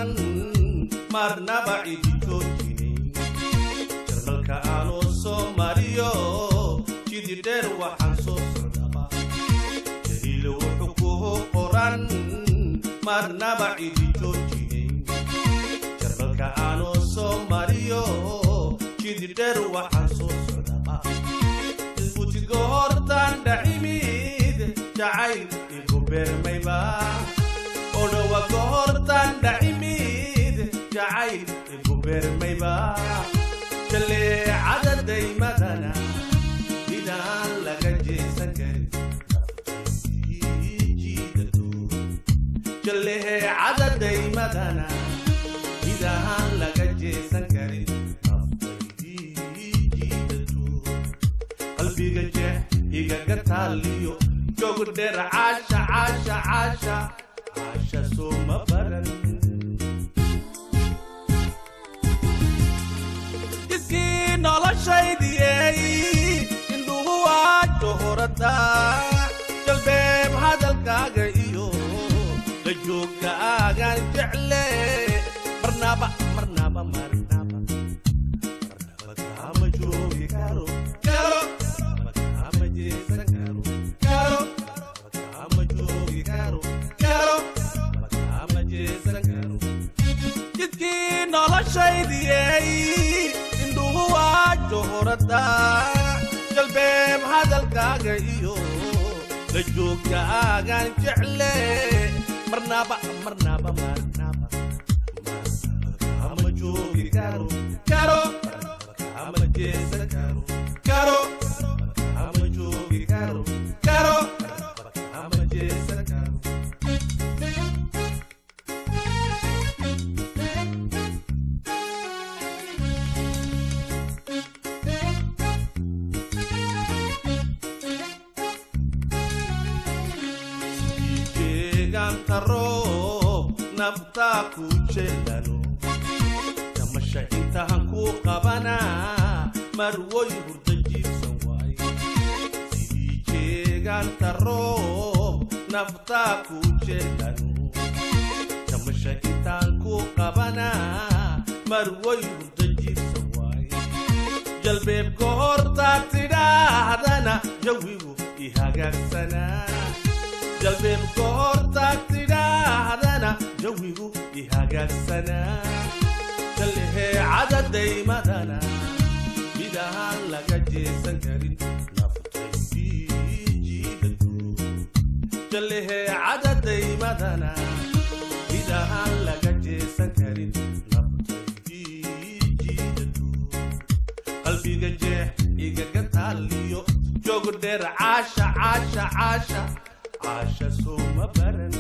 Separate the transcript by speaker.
Speaker 1: qoran marnaba cidi joojinay jarmalka aanu soo mariyo jidi dheer waxaan soo socdaba jaliil wuxuu ku qoran marnaba cidi joojinay jarmalka aanu soo mariyo jidi dheer waxaan soo socdaba isbutiga hortaan dhacimid jacayl igu beermayba odhawa ka hortaan dhacimid jacayl igu beermayba jaleecada daymadana midaan laga jeesan karin jiidadu jaleecada daymadana midaan laga jeesan karin jiidadu qalbiga jeex igaga taaliyo joog dheer caasha caasha caasha caasha sooma baran iskii noloshaydiyey indhuhu waa johorada jalbeeb hadalkaaga iyo la joogaagaan jecle marnaba marnaba marnaba marnaba kaama joogi karo karo kaama jeesan karo karo kaama joogi karo karo kaama jeesan karo jidkii noloshaydiyey indhuhu waa johorada jalbeeb hadalkaaga iyo la joogaagaan jecle marnaba marnaba marnaba kaama joogi karo karo kaama jeesan karo karo kaama joogi karo karo kaama jeesan karo Roob naftaa ku jeelano tamasha intahan ku qabanaa marwoy hurda jiibsan waay sidii jeegaanta roob naftaa ku jeelano tamasha intahan ku qabanaa marwoy hurda jiibsan waay jalbeeb ka hortaa tidhaahdana jawigu ihagaagsanaa jalbeeb ka hortaa tidhaahdana jawigu ihagaagsanaa jaleecada daymadana midaan laga jeesan karin naftaydii jiidadu jaleecada daymadana midaan laga jeesan karin naftaydii jiidadu qalbiga jeex igaga taaliyo joog dheer caasha caasha caasha عاش سوما برن